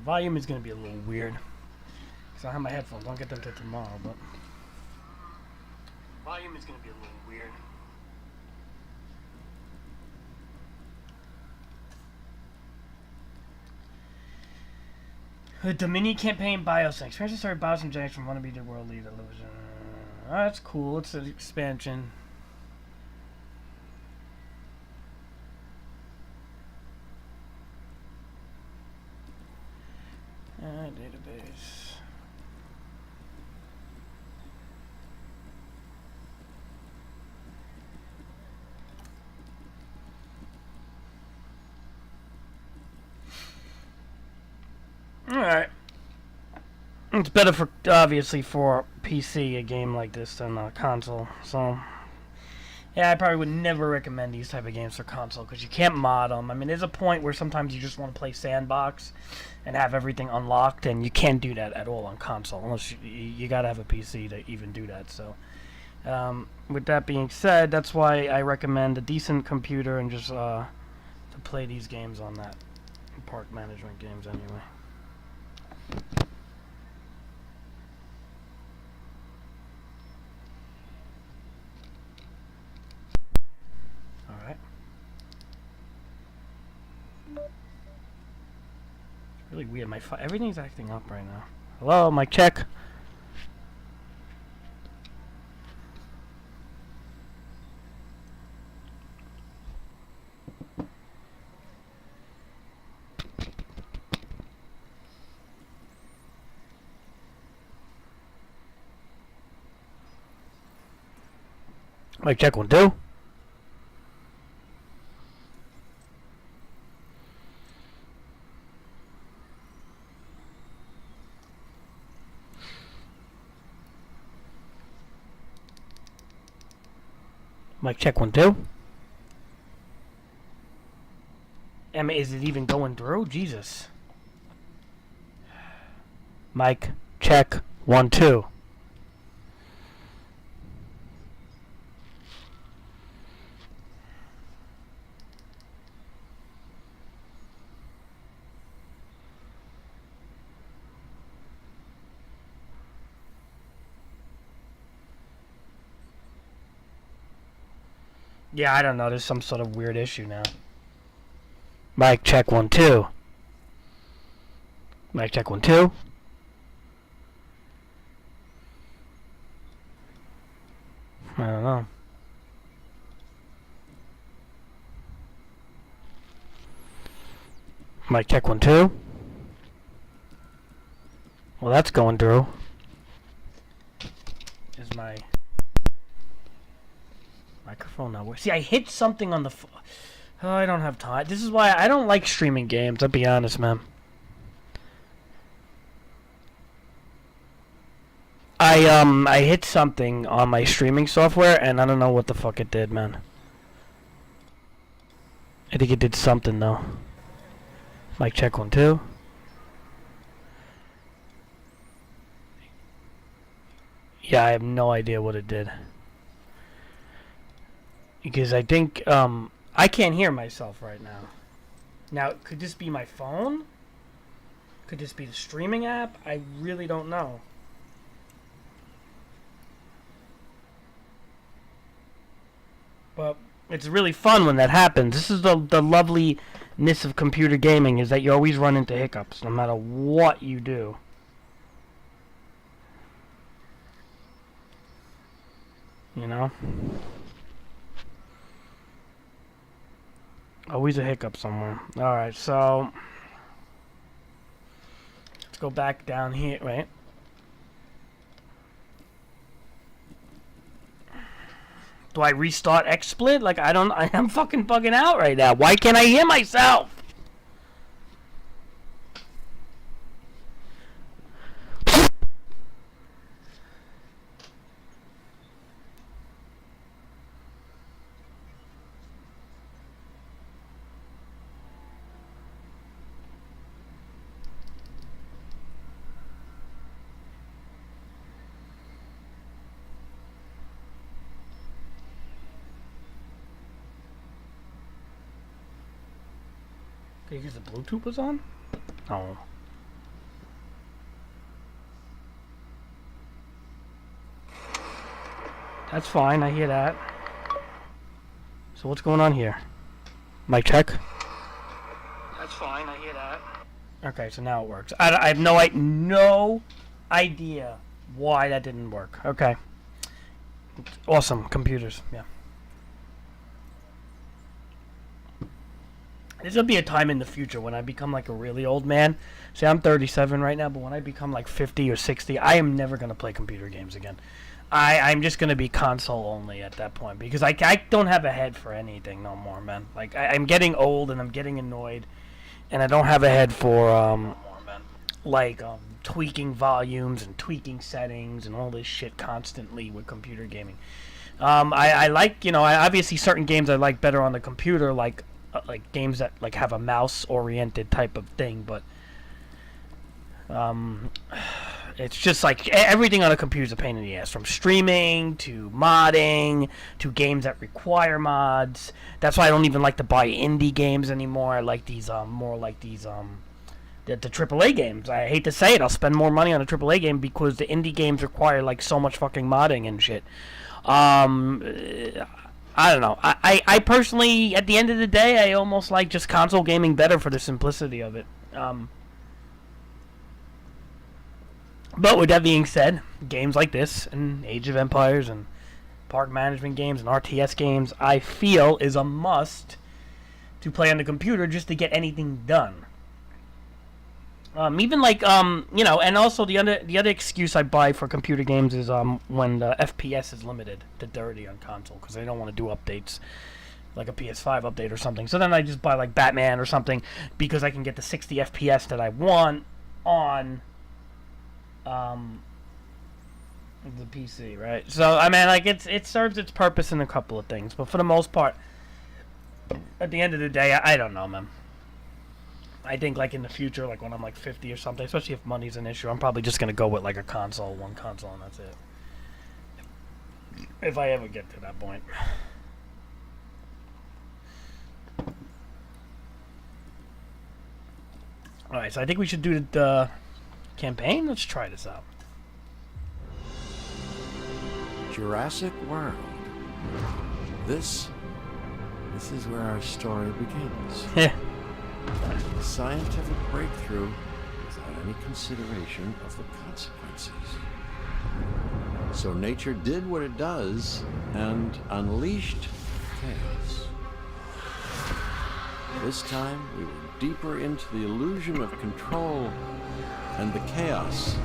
volume is going to be a little weird. Because I have my headphones. I'll get them till tomorrow, but... volume is going to be a little weird. The Dominion campaign BioSync. Expansion started BioSync Jax from Wannabe to World Leader Illusion. Oh, that's cool. It's an expansion. Database. Alright. It's better for, obviously, for PC, a game like this, than a console. So, yeah, I probably would never recommend these type of games for console, because you can't mod them. I mean, there's a point where sometimes you just want to play sandbox and have everything unlocked, and you can't do that at all on console, unless you gotta have a PC to even do that. So, with that being said, that's why I recommend a decent computer and just to play these games on that. Park management games, anyway. Alright. It's really weird. Everything's acting up right now. Hello, mic check. Mic check 1 2. Mic check 1 2. Emma, is it even going through? Jesus. Mic check 1 2. Yeah, I don't know. There's some sort of weird issue now. Mic check 1 2. Mic check 1 2. I don't know. Mic check 1 2. Well, that's going through. Is my microphone not working? See, I hit something on the oh, I don't have time. This is why I don't like streaming games, I'll be honest, man. I hit something on my streaming software, and I don't know what the fuck it did, man. I think it did something, though. Mic check 1 2. Yeah, I have no idea what it did. Because I think, I can't hear myself right now. Now, could this be my phone? Could this be the streaming app? I really don't know. But it's really fun when that happens. This is the loveliness of computer gaming, is that you always run into hiccups, no matter what you do. You know? Always a hiccup somewhere. Alright, so let's go back down here. Wait. Do I restart XSplit? Like, I'm fucking bugging out right now. Why can't I hear myself? Because the Bluetooth was on? Oh. That's fine, I hear that. So what's going on here? Mic check? That's fine, I hear that. Okay, so now it works. I have no idea why that didn't work. Okay. Awesome, computers, yeah. There's gonna be a time in the future when I become like a really old man. See, I'm 37 right now, but when I become like 50 or 60, I am never gonna play computer games again. I'm just gonna be console only at that point because I don't have a head for anything no more, man. Like I'm getting old and I'm getting annoyed, and I don't have a head for tweaking volumes and tweaking settings and all this shit constantly with computer gaming. I like, I obviously certain games I like better on the computer, like games that like have a mouse oriented type of thing, but it's just like everything on a computer is a pain in the ass, from streaming to modding to games that require mods. That's why I don't even like to buy indie games anymore. I like these more like these the AAA games. I hate to say it, I'll spend more money on a AAA game because the indie games require like so much fucking modding and shit. I don't know. I personally, at the end of the day, I almost like just console gaming better for the simplicity of it. But with that being said, games like this, and Age of Empires, and park management games, and RTS games, I feel is a must to play on the computer just to get anything done. Even like and also the other excuse I buy for computer games is when the FPS is limited to 30 on console because they don't want to do updates like a PS5 update or something. So then I just buy like Batman or something because I can get the 60 FPS that I want on the PC, right? So I mean, like it serves its purpose in a couple of things, but for the most part, at the end of the day, I don't know, man. I think like in the future, like when I'm like 50 or something, especially if money's an issue, I'm probably just gonna go with like one console, and that's it. If I ever get to that point. Alright, so I think we should do the campaign. Let's try this out. Jurassic World. This is where our story begins. Yeah. A scientific breakthrough without any consideration of the consequences. So nature did what it does and unleashed chaos. This time we were deeper into the illusion of control, and the chaos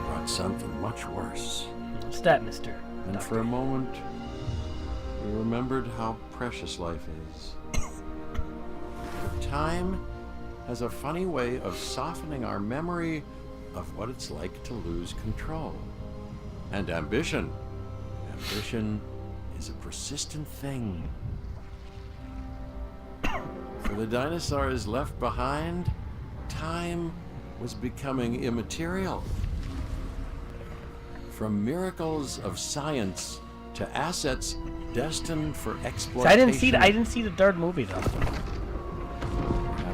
brought something much worse. What's that, mister? And for a moment, we remembered how precious life is. Time has a funny way of softening our memory of what it's like to lose control. And ambition. Ambition is a persistent thing. For the dinosaurs left behind, time was becoming immaterial. From miracles of science to assets destined for exploitation. So I didn't see the third movie though.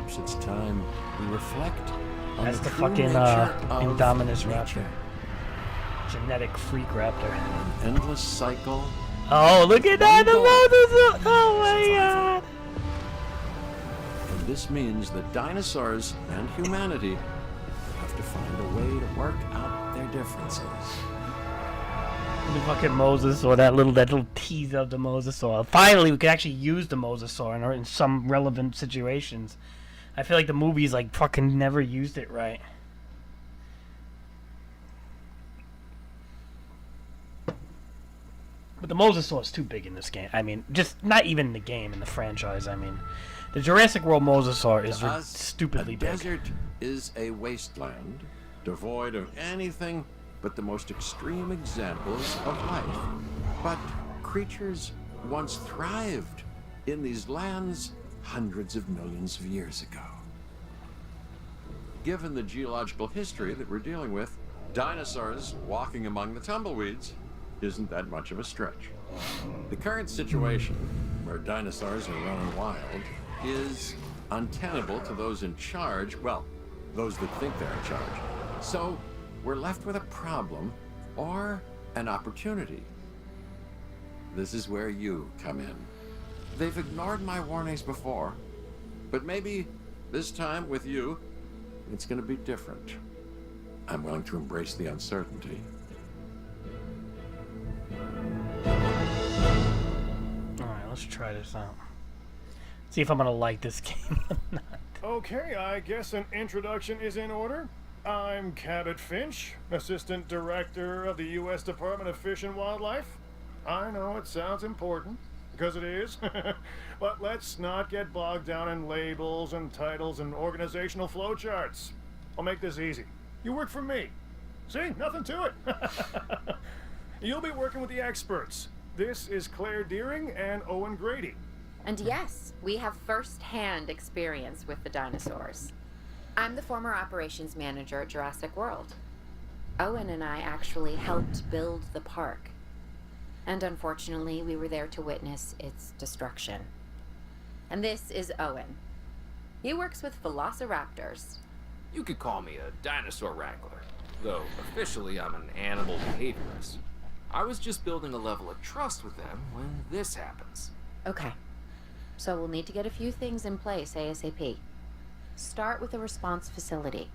Perhaps it's time we reflect on That's the true fucking nature of Indominus nature. Raptor. Genetic freak raptor. An endless cycle. Oh, look at that! The Moses! Oh my god! And this means that dinosaurs and humanity have to find a way to work out their differences. The fucking Mosasaur, that little tease of the Mosasaur. Finally, we can actually use the Mosasaur in some relevant situations. I feel like the movies like fucking never used it right. But the Mosasaur is too big in this game. I mean, just not even in the game, in the franchise. I mean, the Jurassic World Mosasaur is stupidly big. A desert is a wasteland, devoid of anything but the most extreme examples of life. But creatures once thrived in these lands hundreds of millions of years ago. Given the geological history that we're dealing with, dinosaurs walking among the tumbleweeds isn't that much of a stretch. The current situation, where dinosaurs are running wild, is untenable to those in charge, well, those that think they're in charge. So, we're left with a problem or an opportunity. this is where you come in. They've ignored my warnings before, but maybe this time with you, it's going to be different. I'm willing to embrace the uncertainty. Alright, let's try this out. See if I'm gonna like this game or not. Okay, I guess an introduction is in order. I'm Cabot Finch, Assistant Director of the U.S. Department of Fish and Wildlife. I know it sounds important, because it is, but let's not get bogged down in labels and titles and organizational flowcharts. I'll make this easy. You work for me. See, nothing to it. You'll be working with the experts. This is Claire Deering and Owen Grady. And yes, we have first-hand experience with the dinosaurs. I'm the former operations manager at Jurassic World. Owen and I actually helped build the park. And unfortunately, we were there to witness its destruction. And this is Owen. He works with velociraptors. You could call me a dinosaur wrangler, though officially I'm an animal behaviorist. I was just building a level of trust with them when this happens. Okay. So we'll need to get a few things in place ASAP. Start with a response facility,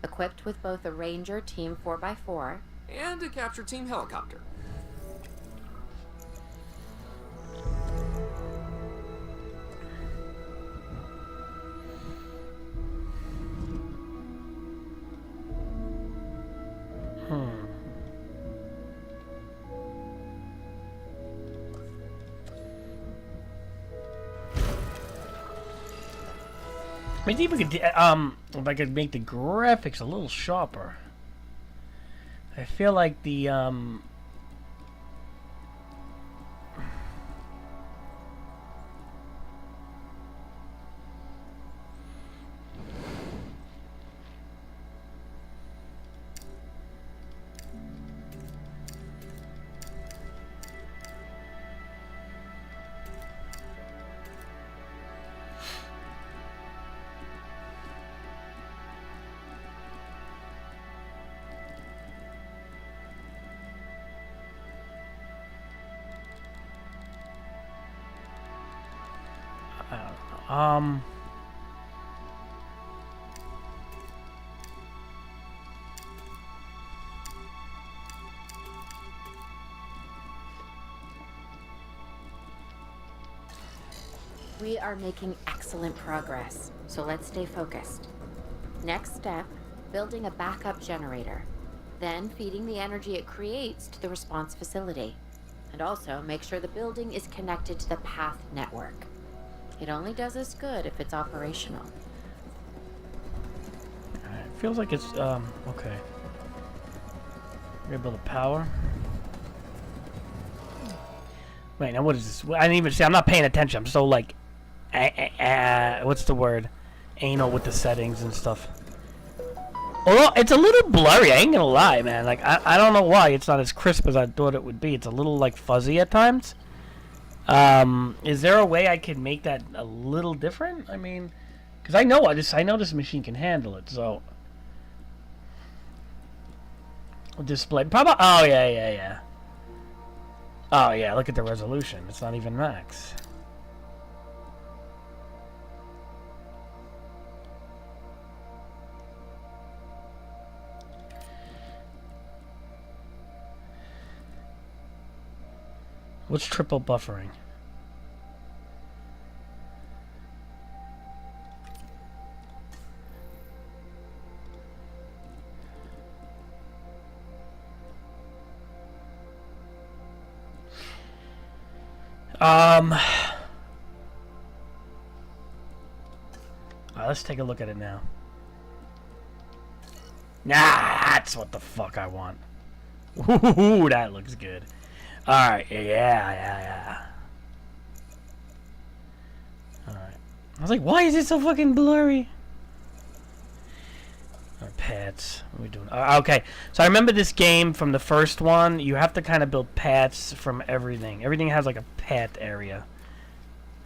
equipped with both a Ranger Team 4x4 And a capture team helicopter. Maybe we could, if I could make the graphics a little sharper. I feel like the, I don't know. We are making excellent progress, so let's stay focused. Next step, building a backup generator. Then feeding the energy it creates to the response facility. And also make sure the building is connected to the path network. It only does us good if it's operational. Alright, feels like it's, okay. We're able to power. Wait, now what is this? I didn't even see, I'm not paying attention. I'm so like, what's the word? Anal with the settings and stuff. Although, it's a little blurry, I ain't gonna lie, man. Like, I don't know why it's not as crisp as I thought it would be. It's a little, like, fuzzy at times. Is there a way I could make that a little different? I mean, because I know this machine can handle it, so. Display, probably, oh, yeah. Oh, yeah, look at the resolution. It's not even max. What's triple buffering? Let's take a look at it now. Nah, that's what the fuck I want. Ooh, that looks good. Alright, yeah. Alright. I was like, why is it so fucking blurry? Our paths. What are we doing? Okay, so I remember this game from the first one. You have to kind of build paths from everything. Everything has like a path area.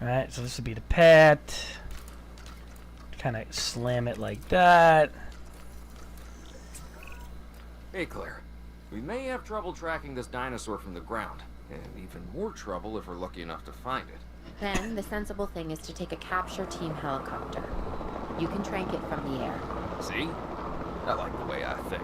Alright, so this would be the path. Kind of slam it like that. Hey, Claire. We may have trouble tracking this dinosaur from the ground. and even more trouble if we're lucky enough to find it. Then the sensible thing is to take a capture team helicopter. You can trank it from the air. See? I like the way I think.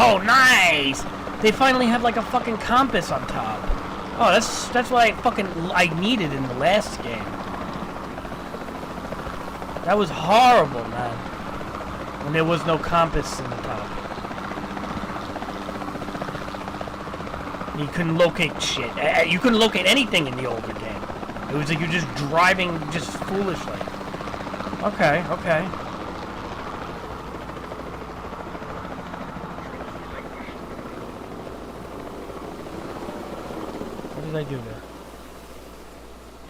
Oh, nice! They finally have like a fucking compass on top. Oh, that's what I needed in the last game. That was horrible, man. When there was no compass in the top. You couldn't locate shit. You couldn't locate anything in the older game. It was like you're just driving just foolishly. Okay, okay. What did I do there?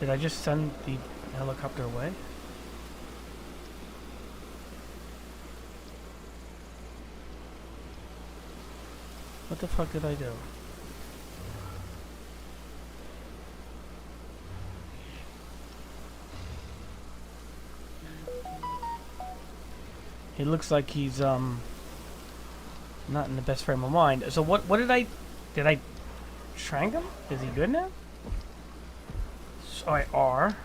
Did I just send the helicopter away? What the fuck did I do? It looks like he's not in the best frame of mind. So what did I trank him? Is he good now? So I R.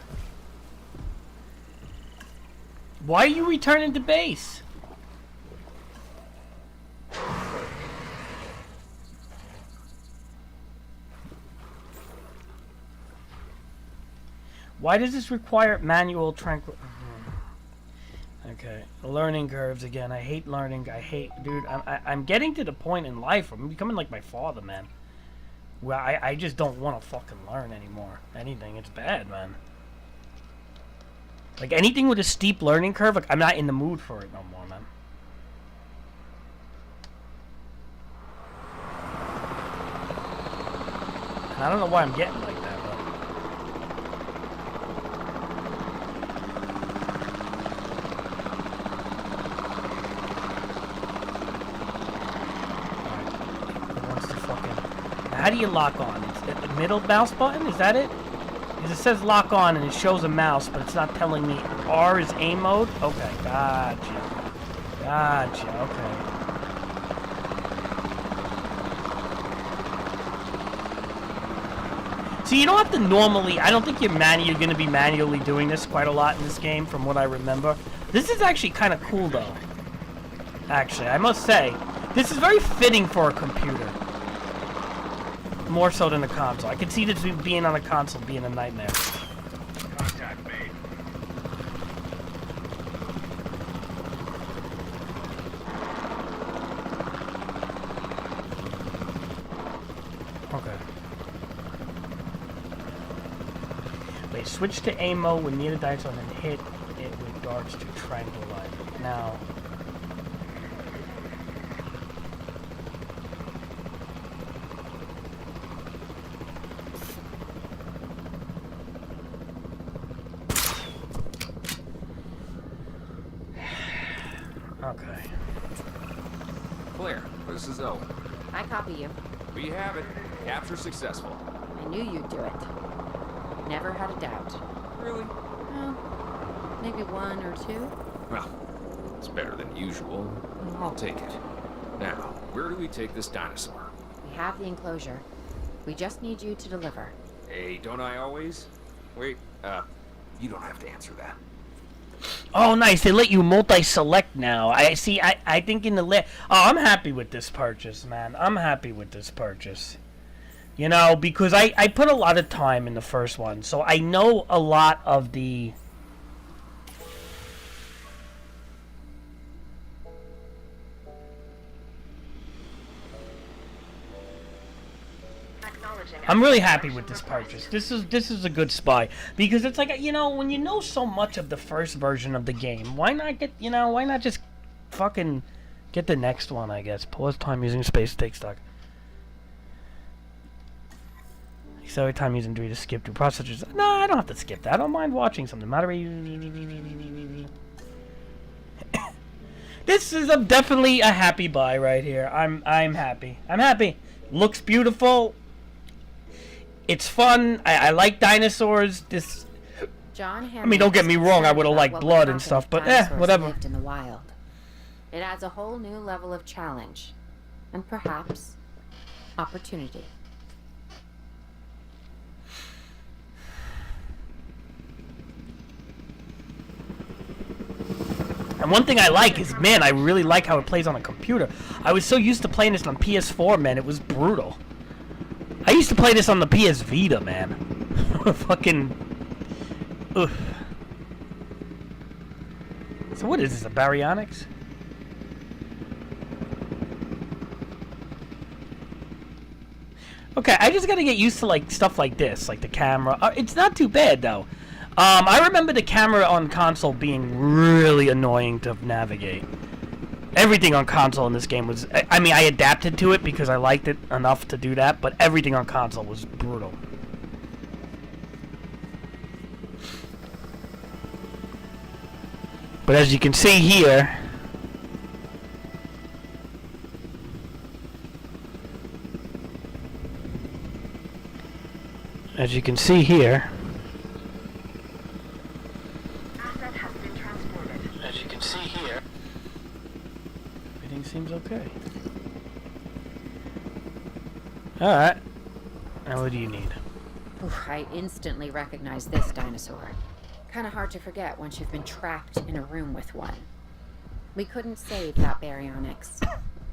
Why are you returning to base? Why does this require manual tranquil? Okay, learning curves again. I hate learning. Dude. I'm getting to the point in life where I'm becoming like my father, man. Where I just don't want to fucking learn anymore. Anything, it's bad, man. Like anything with a steep learning curve, like I'm not in the mood for it no more, man. And I don't know why I'm getting like that, but. How do you lock on? Is it the middle mouse button? Is that it? Because it says lock on and it shows a mouse, but it's not telling me R is aim mode? Okay, gotcha. Gotcha, okay. So you don't have to normally, I don't think you're going to be manually doing this quite a lot in this game from what I remember. This is actually kind of cool though. Actually, I must say, this is very fitting for a computer. More so than a console. I can see this being on a console being a nightmare. Contact made. Okay. Wait, switch to aim mode when near the dinosaur and then hit it with darts to tranquilize it. Now. Okay. Claire, this is Owen. I copy you. We have it. Capture successful. I knew you'd do it. Never had a doubt. Really? Well, maybe one or two. Well, it's better than usual. I'll take it. Now, where do we take this dinosaur? We have the enclosure. We just need you to deliver. Hey, don't I always? Wait, you don't have to answer that. Oh, nice. They let you multi-select now. I see. I think in the oh, I'm happy with this purchase, man. I'm happy with this purchase. You know, because I put a lot of time in the first one, so I know a lot of the. I'm really happy with this purchase. This is a good spy because it's like, you know, when you know so much of the first version of the game, why not just fucking get the next one, I guess. Pause time using space take stock. Accelerate time using 3 to skip through procedures. No, I don't have to skip that. I don't mind watching something. This is definitely a happy buy right here. I'm happy. I'm happy. Looks beautiful. It's fun. I like dinosaurs. John I mean, don't get me wrong. I would have liked blood and stuff, but whatever. Lived in the wild. It adds a whole new level of challenge, and perhaps opportunity. And one thing I like is, man, I really like how it plays on a computer. I was so used to playing this on PS4, man. It was brutal. I used to play this on the PS Vita, man. Fucking... Ugh. So what is this, a baryonyx? Okay, I just gotta get used to, like, stuff like this, like the camera. It's not too bad, though. I remember the camera on console being really annoying to navigate. Everything on console in this game was... I mean, I adapted to it because I liked it enough to do that, but everything on console was brutal. But as you can see here... As you can see here... As you can see here... Everything seems okay. Alright. Now what do you need? Oof, I instantly recognize this dinosaur. Kinda hard to forget once you've been trapped in a room with one. We couldn't save that baryonyx,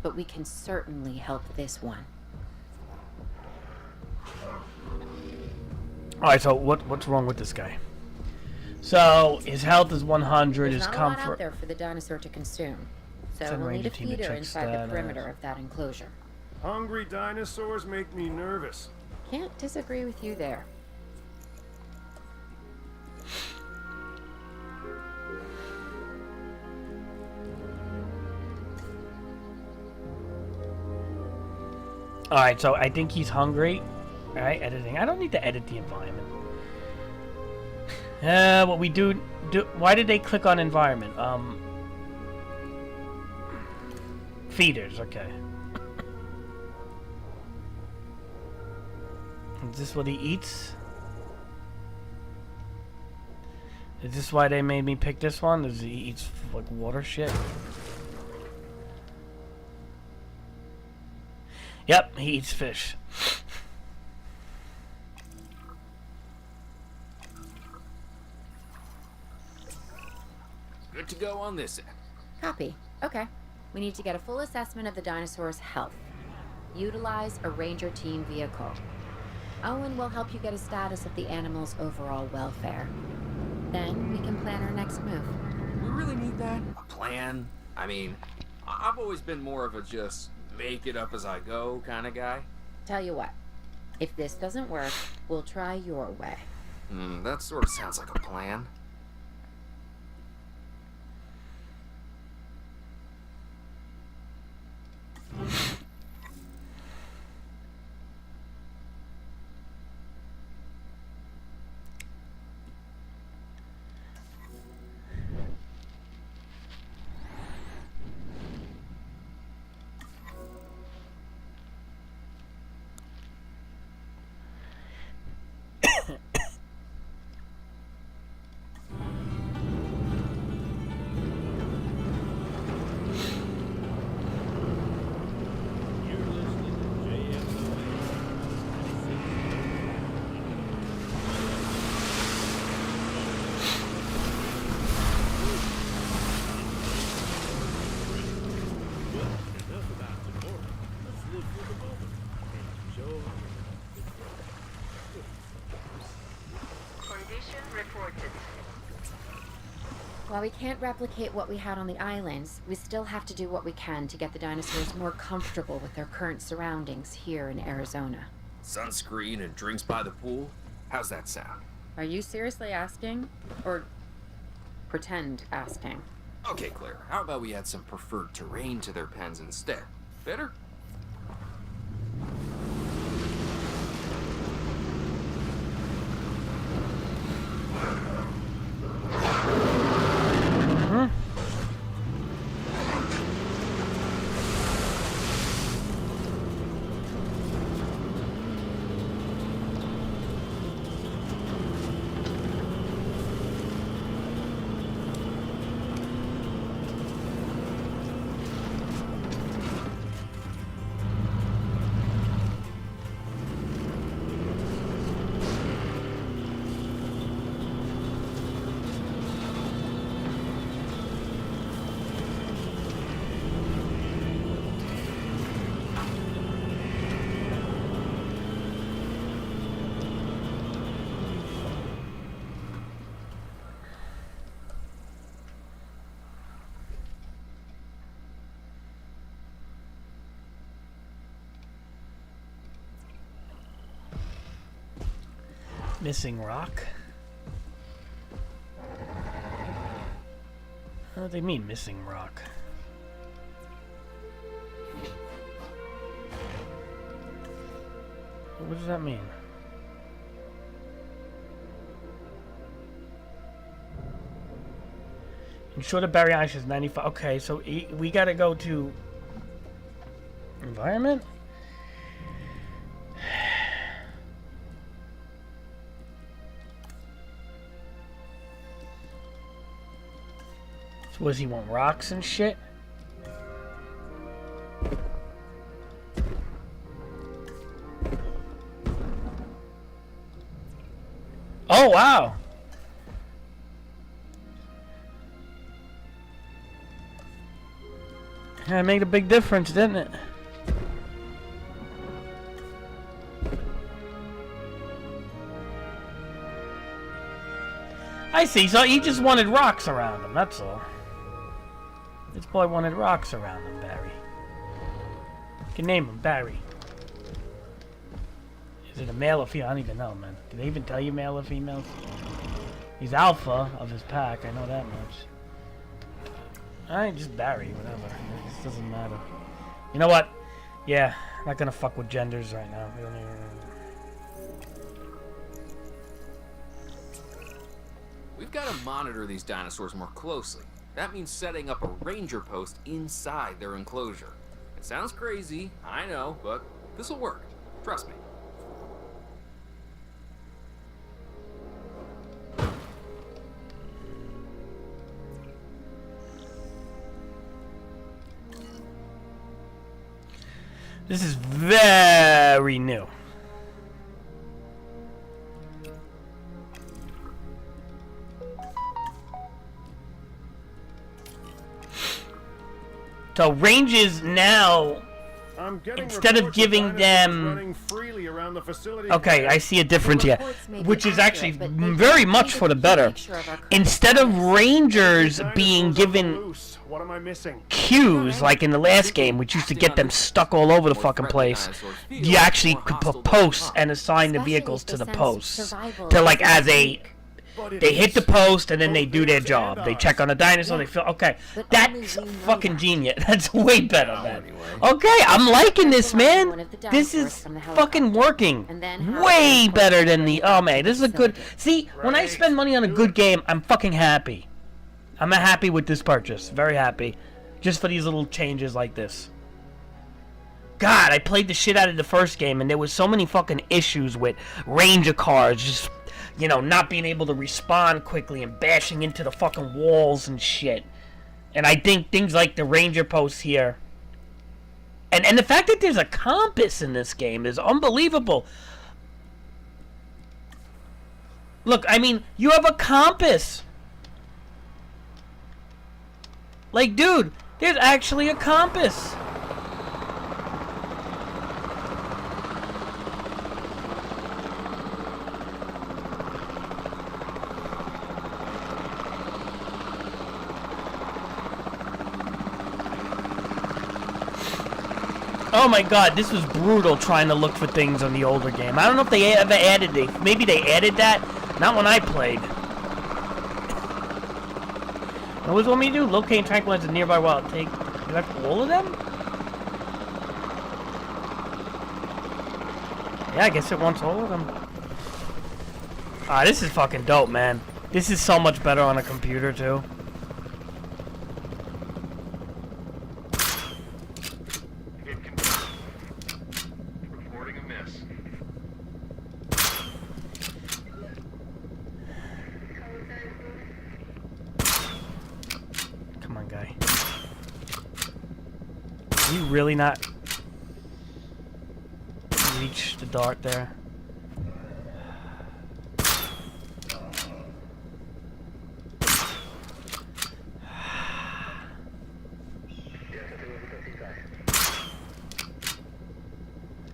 but we can certainly help this one. Alright, so what's wrong with this guy? So, his health is 100, There's his not a lot comfort... out there for the dinosaur to consume, so Send we'll need ranger a team to feeder check inside the status. perimeter of that enclosure. Hungry dinosaurs make me nervous. Can't disagree with you there. Alright, so I think he's hungry. Alright, editing. I don't need to edit the environment. What we do... Why did they click on environment? Feeders, okay. Is this what he eats? Is this why they made me pick this one? Is he eats, like, water shit? Yep, he eats fish. Good to go on this end. Copy. Okay. We need to get a full assessment of the dinosaur's health. Utilize a ranger team vehicle. Owen will help you get a status of the animal's overall welfare. Then we can plan our next move. We really need that? A plan? I mean, I've always been more of a just make it up as I go kind of guy. Tell you what, if this doesn't work, we'll try your way. That sort of sounds like a plan. While we can't replicate what we had on the islands, we still have to do what we can to get the dinosaurs more comfortable with their current surroundings here in Arizona. sunscreen, and drinks by the pool. How's that sound? Are you seriously asking? Or pretend asking? Okay, Claire, how about we add some preferred terrain to their pens instead? Better? Missing rock? What do they mean, missing rock? What does that mean? Ensure the barrier ice is 95. Okay, so we gotta go to environment? So what does he want, rocks and shit? Oh, wow. That made a big difference, didn't it? I see, so he just wanted rocks around him, that's all. This boy wanted rocks around him, Barry. You can name him Barry. Is it a male or female? I don't even know, man. Did they even tell you male or female? He's alpha of his pack, I know that much. Alright, just Barry, whatever. It just doesn't matter. You know what? Yeah, not gonna fuck with genders right now. We don't even... We've got to monitor these dinosaurs more closely. That means setting up a ranger post inside their enclosure. It sounds crazy, I know, but this'll work. Trust me. This is very new. So ranges now, I'm getting instead of reports giving dinosaurs them... running freely around the facility. Okay, I see a difference here, Reports may be which is actually accurate, but they very don't much paint for the a better. picture of our current Instead of status. rangers Dinosaurs being on the given loose. What am I missing? cues, like in the last game, which used to get them stuck all over the fucking place, you actually could put posts and assign the Especially vehicles if to the the sense of posts. survival To like is as a... weak. But it They hit is. the post and then they do their Both job. theirs They and check on a dinosaur, they Yeah. feel, okay, But that's only we know fucking that. genius. That's way better, Now, man. anyway. Okay, I'm liking this, One man. of the This dinosaurs is from the fucking helicopter. working. And then how Way it better works than the... Oh, man, this is a good... facility. See, when I Right. spend money on a Do good it. game, I'm fucking happy. I'm happy with this purchase. Very happy. Just for these little changes like this. God, I played the shit out of the first game, and there was so many fucking issues with Ranger cars just, you know, not being able to respond quickly and bashing into the fucking walls and shit. And I think things like the Ranger posts here, and the fact that there's a compass in this game is unbelievable. Look, I mean, you have a compass. Like, dude, there's actually a compass. Oh my god, this was brutal trying to look for things on the older game. I don't know if they ever added it. Maybe they added that. Not when I played. What was what me to do? Locate and tranquilize the nearby wild. Take. Do I have all of them? Yeah, I guess it wants all of them. Ah, this is fucking dope, man. This is so much better on a computer, too. Reporting a miss. Come on, guy. Are you really not reach the dart there?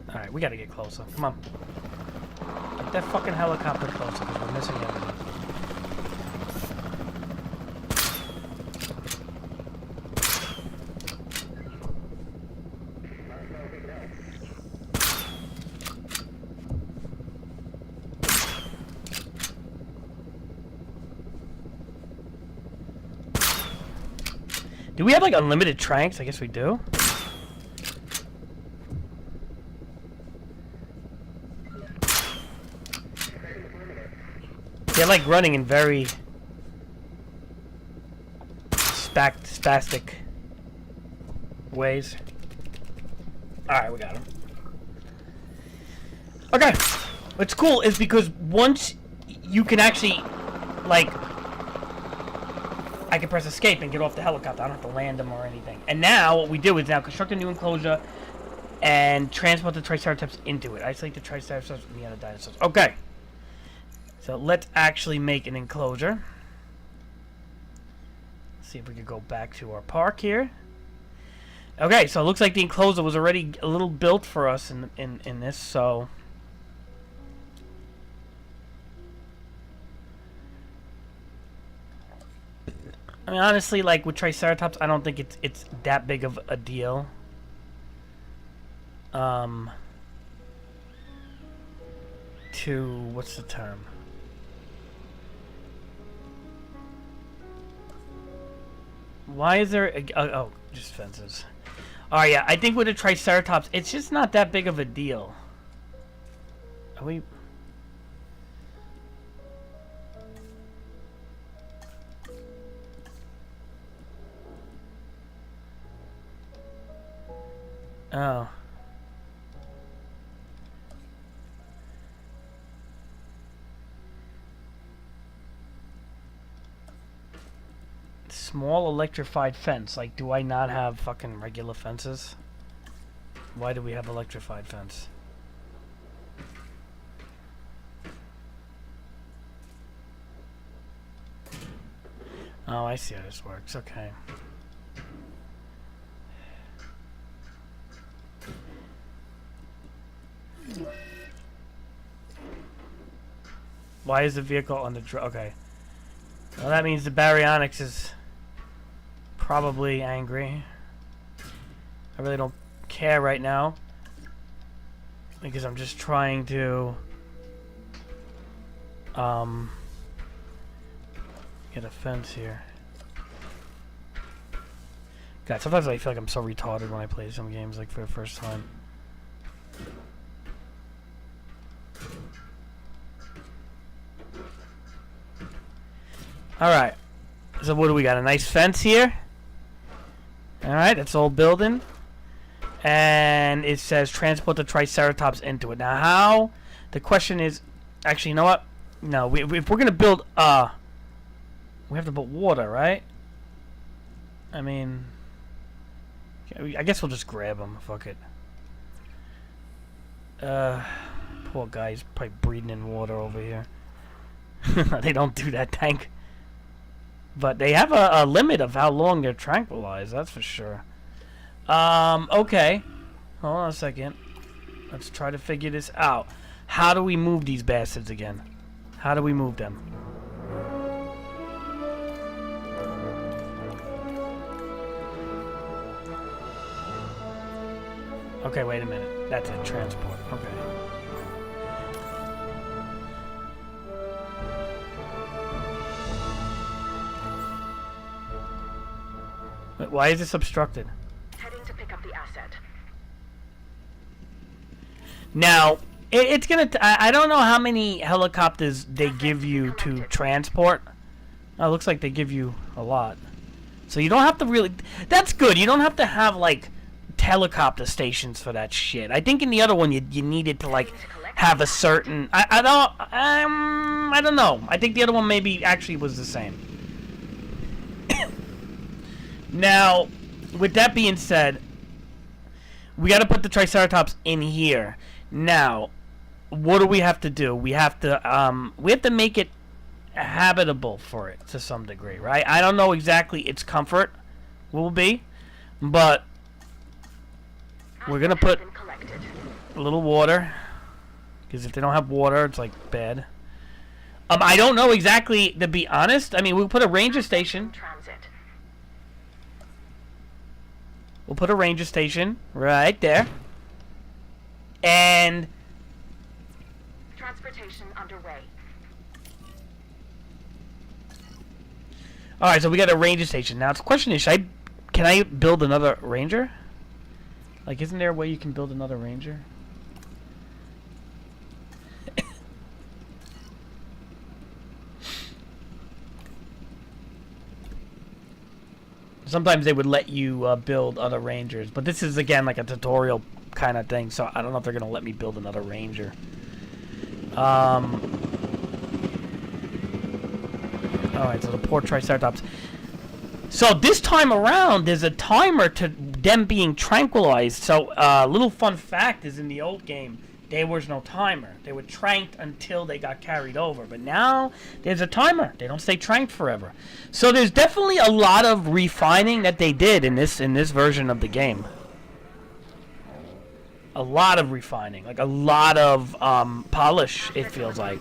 Alright, we gotta get closer. Come on. Get that fucking helicopter closer because we're missing everything. Do we have like unlimited tranks? I guess we do. They're like running in very spastic ways. Alright, we got him. Okay. What's cool is because once you can actually, like, I can press escape and get off the helicopter. I don't have to land them or anything. And now what we do is now construct a new enclosure and transport the Triceratops into it. Isolate the Triceratops from the other dinosaurs. Okay. So let's actually make an enclosure. See if we can go back to our park here. Okay, so it looks like the enclosure was already a little built for us in this, so I mean, honestly, like with Triceratops, I don't think it's that big of a deal. To what's the term? Why is there oh, just fences. Oh yeah, I think with a Triceratops, it's just not that big of a deal. Are we? Oh. Small electrified fence. Like, do I not have fucking regular fences? Why do we have electrified fence? Oh, I see how this works. Okay. Why is the vehicle on the okay. Well, that means the baryonyx is probably angry. I really don't care right now because I'm just trying to get a fence here. God, sometimes I feel like I'm so retarded when I play some games like for the first time. Alright, so what do we got? A nice fence here. Alright, that's all building. And it says transport the Triceratops into it. Now how? The question is, actually, you know what? No, if we're going to build, we have to put water, right? I mean, I guess we'll just grab him. Fuck it. Poor guy, he's probably breathing in water over here. They don't do that, tank. But they have a limit of how long they're tranquilized, that's for sure. Okay. Hold on a second. Let's try to figure this out. How do we move these bastards again? How do we move them? Okay, wait a minute. That's a transport. Okay. Wait, why is this obstructed? Heading to pick up the asset. Now, it's gonna. I don't know how many helicopters they give you to transport. Oh, it looks like they give you a lot. So you don't have to really. That's good. You don't have to have like helicopter stations for that shit. I think in the other one you needed to like have a certain. I don't know. I think the other one maybe actually was the same. Now, with that being said, we got to put the Triceratops in here. Now, what do we have to do? We have to make it habitable for it to some degree, right? I don't know exactly its comfort will be, but we're gonna put a little water, because if they don't have water, it's like bad. I don't know exactly, to be honest. I mean, we'll put a ranger station. We'll put a ranger station right there. And Transportation underway. alright, so we got a ranger station. Now the question is, can I build another ranger? Like, isn't there a way you can build another ranger? Sometimes they would let you build other rangers, but this is again like a tutorial kind of thing, so I don't know if they're gonna let me build another ranger. Alright, so the poor Triceratops. So this time around, there's a timer to them being tranquilized. So little fun fact is, in the old game, there was no timer. They were tranked until they got carried over. But now, there's a timer. They don't stay tranked forever. So there's definitely a lot of refining that they did in this version of the game. A lot of refining. Like, a lot of polish, it feels like,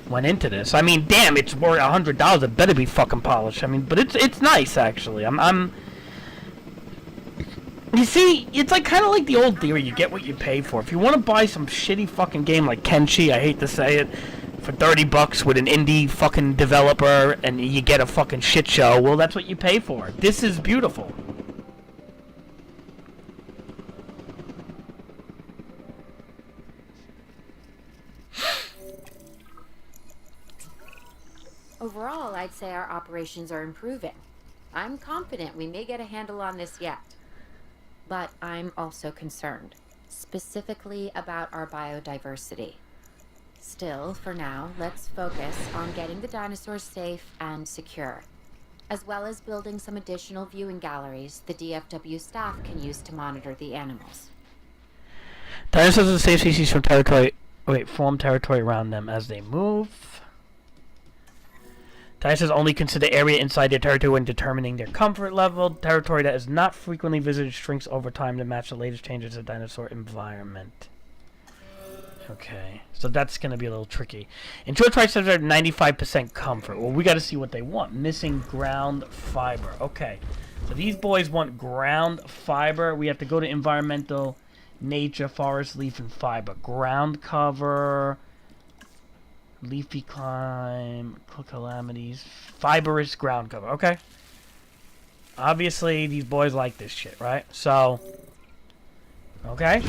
went into this. I mean, damn, it's worth $100. It better be fucking polished. I mean, but it's nice, actually. You see, it's like kind of like the old theory, you get what you pay for. If you want to buy some shitty fucking game like Kenshi, I hate to say it, for $30 with an indie fucking developer, and you get a fucking shit show, well, that's what you pay for. This is beautiful. Overall, I'd say our operations are improving. I'm confident we may get a handle on this yet. But I'm also concerned, specifically about our biodiversity. Still, for now, let's focus on getting the dinosaurs safe and secure, as well as building some additional viewing galleries the DFW staff can use to monitor the animals. Dinosaurs are the safe species from form territory around them as they move. Dinosaurs only consider area inside their territory when determining their comfort level. Territory that is not frequently visited shrinks over time to match the latest changes in the dinosaur environment. Okay, so that's going to be a little tricky. Ensure Triceratops are 95% comfort. Well, we got to see what they want. Missing ground fiber. Okay, so these boys want ground fiber. We have to go to environmental, nature, forest, leaf, and fiber. Ground cover... Leafy climb, calamities, fibrous ground cover. Okay. Obviously, these boys like this shit, right? So, okay.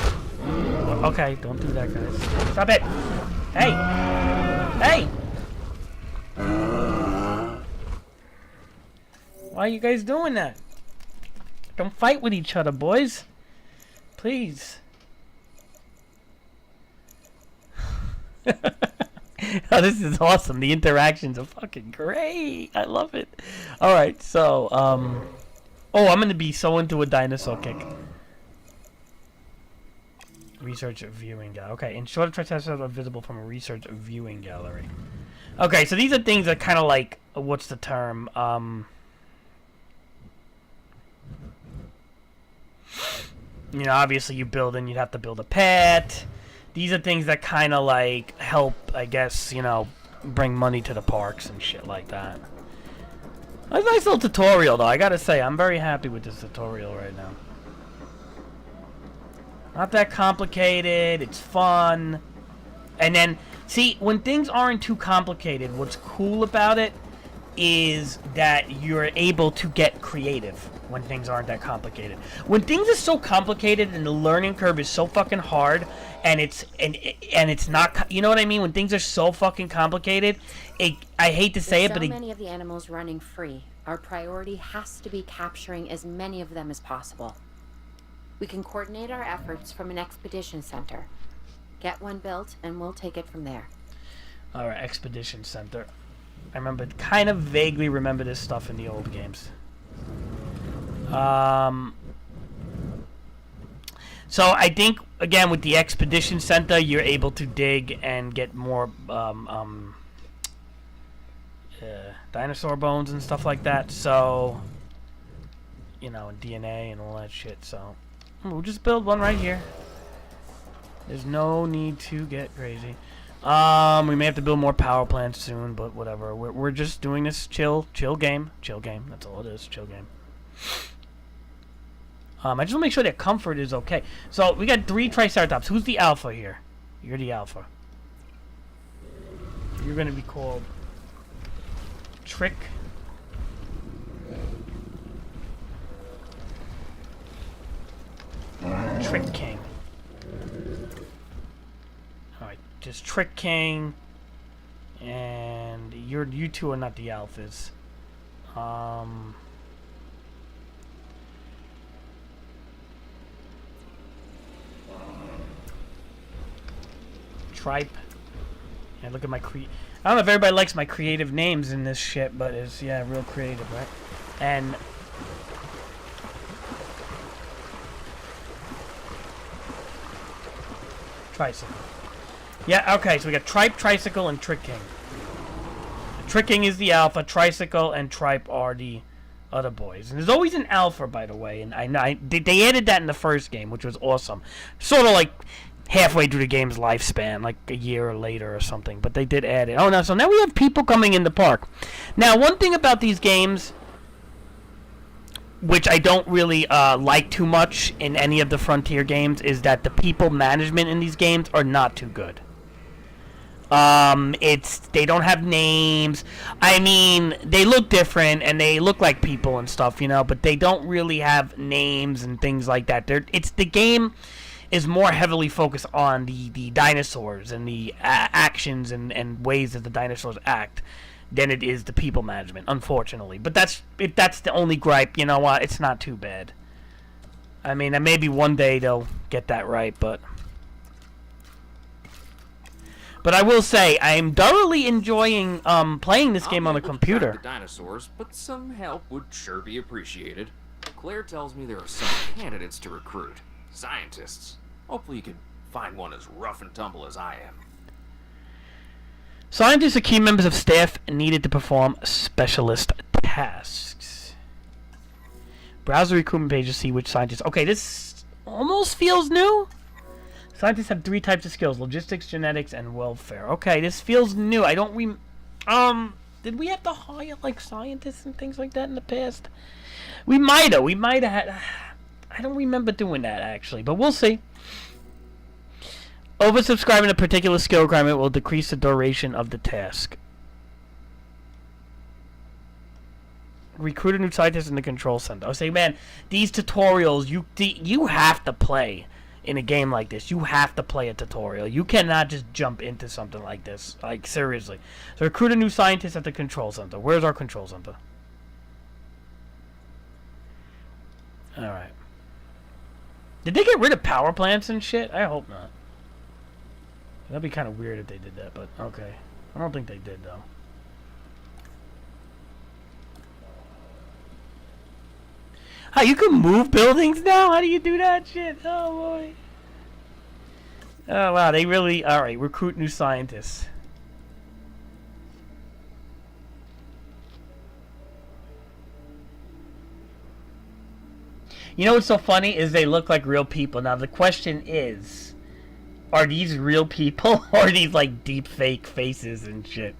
Okay, don't do that, guys. Stop it. Hey. Hey. Why are you guys doing that? Don't fight with each other, boys. Please. Oh, this is awesome. The interactions are fucking great. I love it. Alright, so, oh, I'm gonna be so into a dinosaur kick. Research viewing gallery. Okay, ensure the Triceratops are visible from a research viewing gallery. Okay, so these are things that kind of like, what's the term? You know, obviously you build and you'd have to build a pet. These are things that kind of like help, I guess, you know, bring money to the parks and shit like that. That's a nice little tutorial, though. I gotta say, I'm very happy with this tutorial right now. Not that complicated. It's fun. And then, see, when things aren't too complicated, what's cool about it is that you're able to get creative when things aren't that complicated. When things are so complicated and the learning curve is so fucking hard, and it's not, you know what I mean? When things are so fucking complicated, I hate to say it, but so many of the animals running free. Our priority has to be capturing as many of them as possible. We can coordinate our efforts from an expedition center. Get one built, and we'll take it from there. Our expedition center. I remember, kind of vaguely remember this stuff in the old games. So I think, again, with the expedition center, you're able to dig and get more dinosaur bones and stuff like that. So, you know, DNA and all that shit. So we'll just build one right here. There's no need to get crazy. We may have to build more power plants soon, but whatever. We're just doing this chill game. Chill game. That's all it is. Chill game. I just want to make sure that comfort is okay. So we got 3 Triceratops. Who's the alpha here? You're the alpha. You're gonna be called Trick. Trick King. Alright, just Trick King. And you two are not the alphas. Tripe. Yeah, look at my I don't know if everybody likes my creative names in this shit, but it's, yeah, real creative, right? And Tricycle. Yeah, okay, so we got Tripe, Tricycle, and Trick King. Trick King is the alpha, Tricycle and Tripe are the other boys. And there's always an alpha, by the way, and they added that in the first game, which was awesome. Sort of like halfway through the game's lifespan, like a year later or something, but they did add it. Oh, no, so now we have people coming in the park. Now, one thing about these games, which I don't really like too much in any of the Frontier games, is that the people management in these games are not too good. They don't have names. I mean, they look different and they look like people and stuff, you know, but they don't really have names and things like that. The game is more heavily focused on the dinosaurs and the actions and ways that the dinosaurs act than it is the people management, unfortunately. But if that's the only gripe, you know what? It's not too bad. I mean, maybe one day they'll get that right, but I will say I am thoroughly enjoying playing this game on the computer. The dinosaurs, but some help would sure be appreciated. Claire tells me there are some candidates to recruit. Scientists. Hopefully you can find one as rough and tumble as I am. Scientists are key members of staff needed to perform specialist tasks. Browse the recruitment page to see which scientists... Okay, this almost feels new. Scientists have 3 types of skills: logistics, genetics, and welfare. Okay, this feels new. I don't did we have to hire, like, scientists and things like that in the past? We might have. We might have had... I don't remember doing that, actually, but we'll see. Oversubscribing a particular skill requirement will decrease the duration of the task. Recruit a new scientist in the control center. I say, man, these tutorials, you have to play in a game like this. You have to play a tutorial. You cannot just jump into something like this. Like, seriously. So recruit a new scientist at the control center. Where's our control center? Alright. Did they get rid of power plants and shit? I hope not. That'd be kind of weird if they did that, but okay. I don't think they did, though. How, you can move buildings now? How do you do that shit? Oh, boy. Oh, wow, they really... Alright, recruit new scientists. You know what's so funny is they look like real people. Now, the question is, are these real people or are these, like, deep fake faces and shit?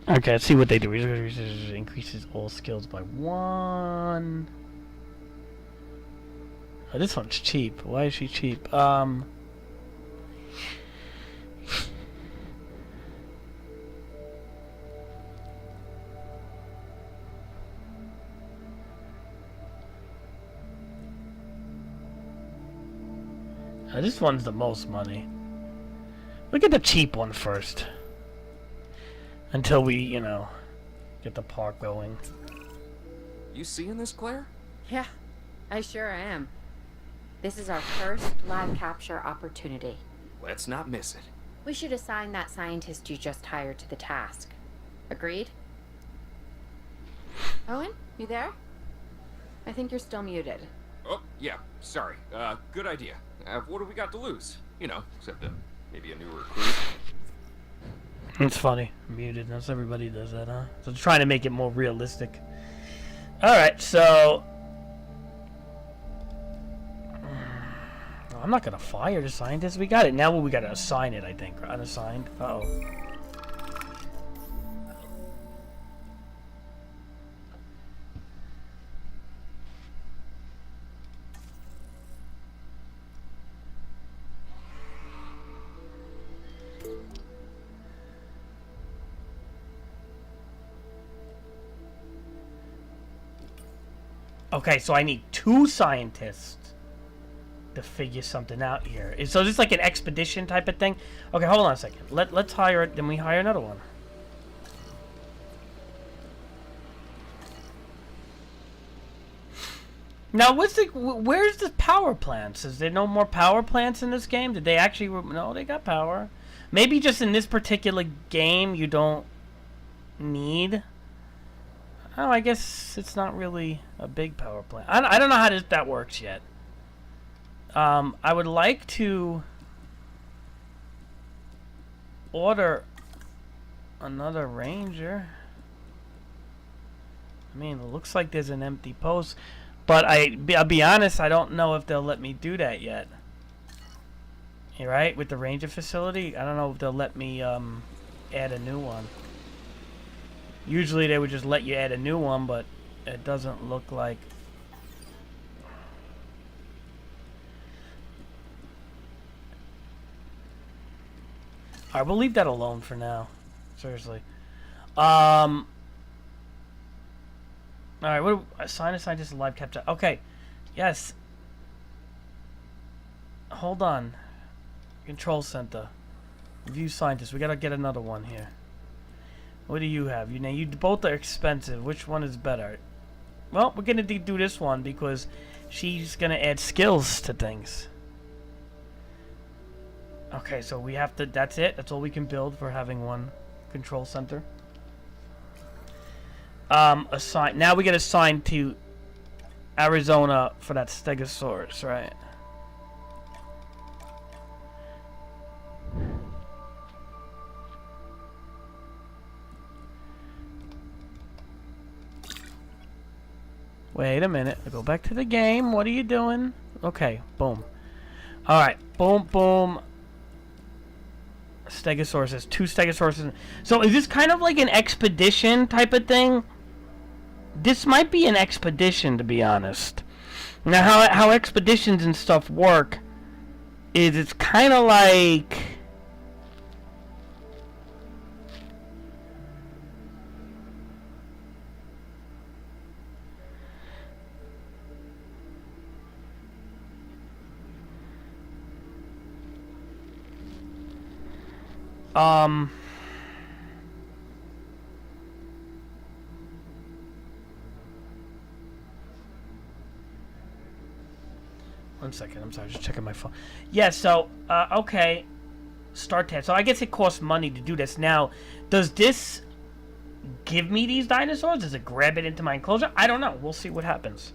Okay, let's see what they do. Increases all skills by 1. Oh, this one's cheap. Why is she cheap? This one's the most money. Look at the cheap one first. Until we, you know, get the park going. You seeing this, Claire? Yeah, I sure am. This is our first live capture opportunity. Let's not miss it. We should assign that scientist you just hired to the task. Agreed? Owen, you there? I think you're still muted. Oh, yeah, sorry. Good idea. What do we got to lose? You know, except maybe a new recruit. It's funny. Muted. Not everybody does that, huh? So trying to make it more realistic. Alright, so... I'm not gonna fire the scientist. We got it. Now we gotta assign it, I think. Unassigned. Uh-oh. Okay, so I need 2 scientists to figure something out here. So this is like an expedition type of thing? Okay, hold on a second. Let's hire it, then we hire another one. Now, where's the power plants? Is there no more power plants in this game? Did they actually... No, they got power. Maybe just in this particular game you don't need... Oh, I guess it's not really a big power plant. I don't know how that works yet. I would like to order another ranger. I mean, it looks like there's an empty post, but I'll be honest, I don't know if they'll let me do that yet. You right? With the ranger facility, I don't know if they'll let me add a new one. Usually they would just let you add a new one, but it doesn't look like... Alright, we'll leave that alone for now. Seriously. Alright, assign a scientist to live capture. Okay. Yes. Hold on. Control center. View scientist. We gotta get another one here. What do you have? You both are expensive. Which one is better? Well, we're gonna do this one because she's gonna add skills to things. Okay, so we have to. That's it. That's all we can build for having one control center. Assign. Now we get assigned to Arizona for that Stegosaurus, right? Wait a minute. I go back to the game. What are you doing? Okay, boom. Alright, boom, boom. Stegosaurus. There's 2 Stegosauruses. So is this kind of like an expedition type of thing? This might be an expedition, to be honest. Now, how expeditions and stuff work is it's kind of like... One second, I'm sorry, just checking my phone. Yeah, so, okay. Start task. So I guess it costs money to do this. Now, does this give me these dinosaurs? Does it grab it into my enclosure? I don't know. We'll see what happens.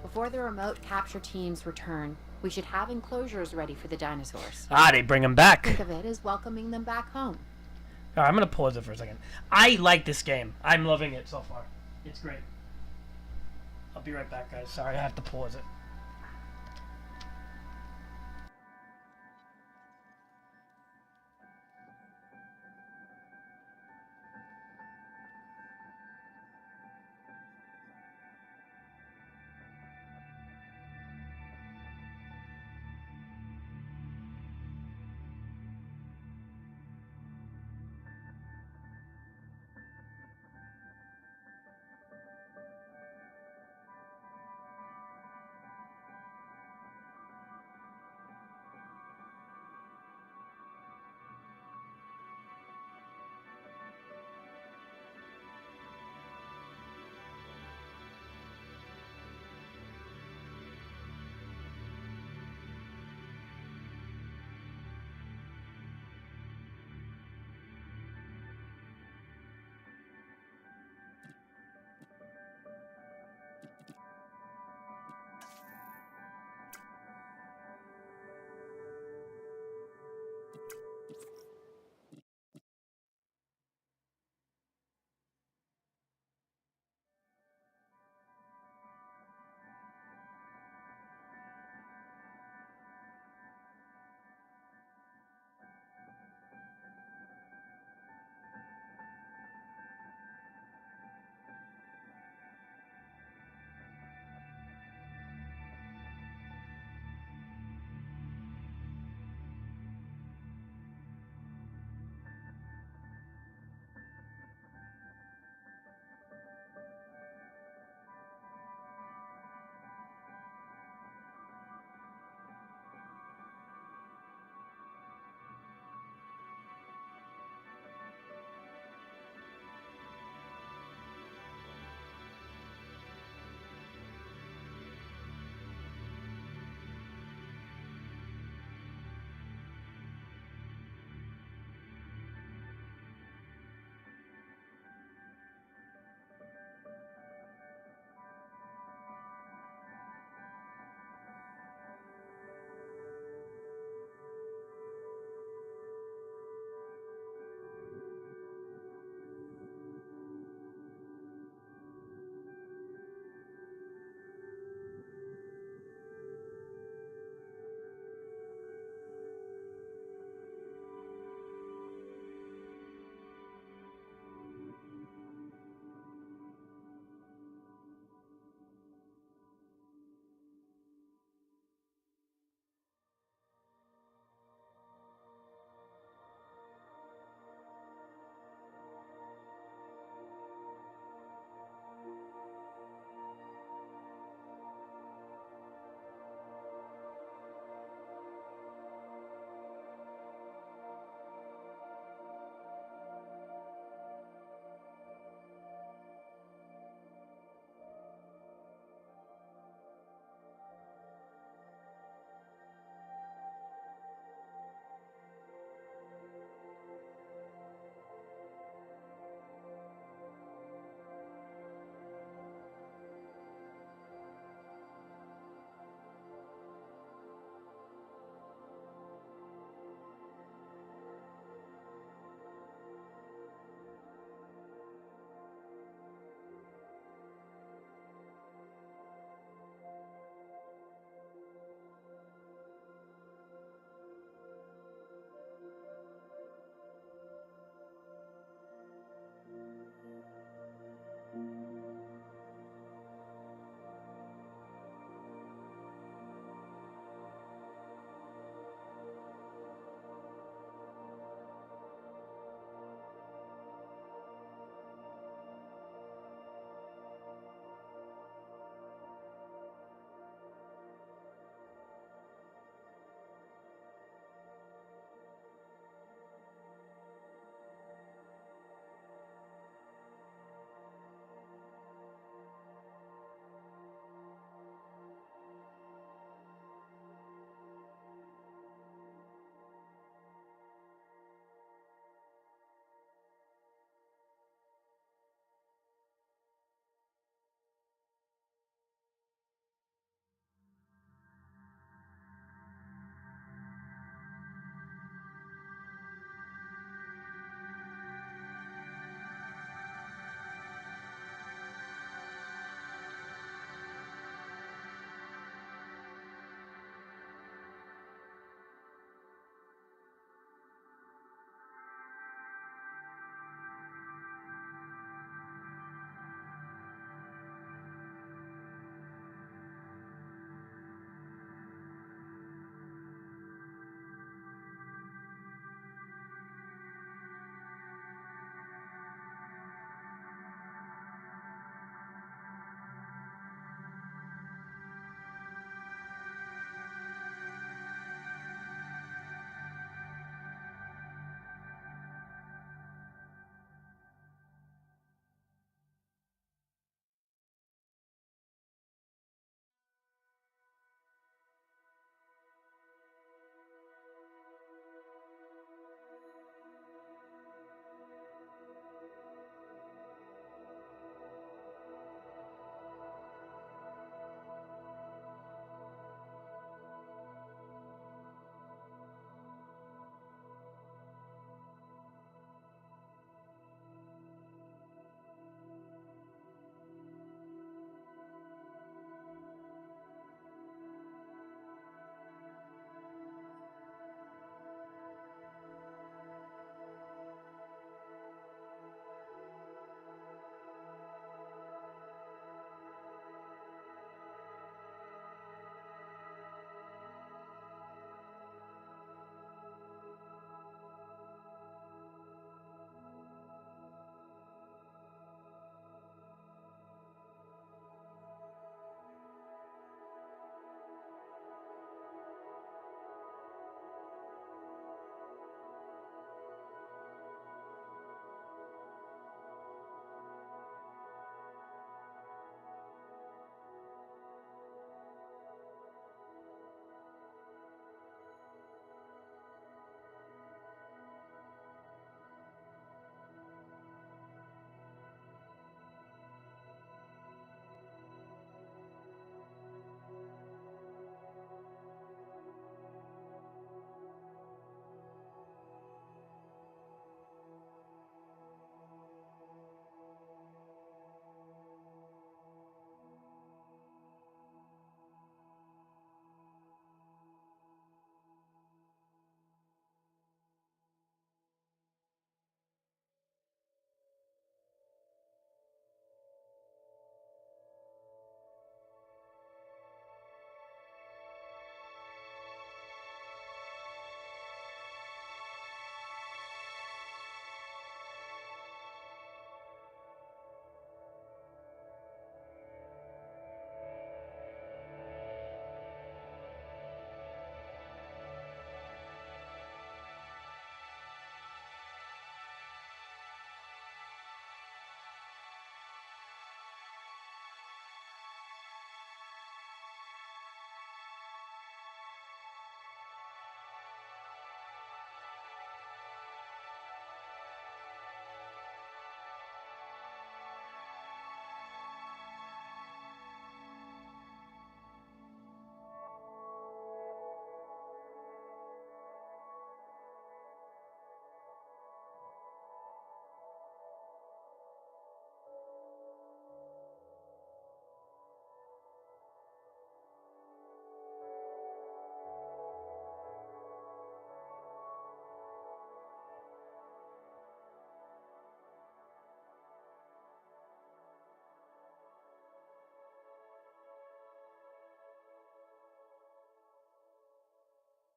Before the remote capture teams return, we should have enclosures ready for the dinosaurs. Ah, they bring them back. Think of it as welcoming them back home. Alright, I'm going to pause it for a second. I like this game. I'm loving it so far. It's great. I'll be right back, guys. Sorry, I have to pause it.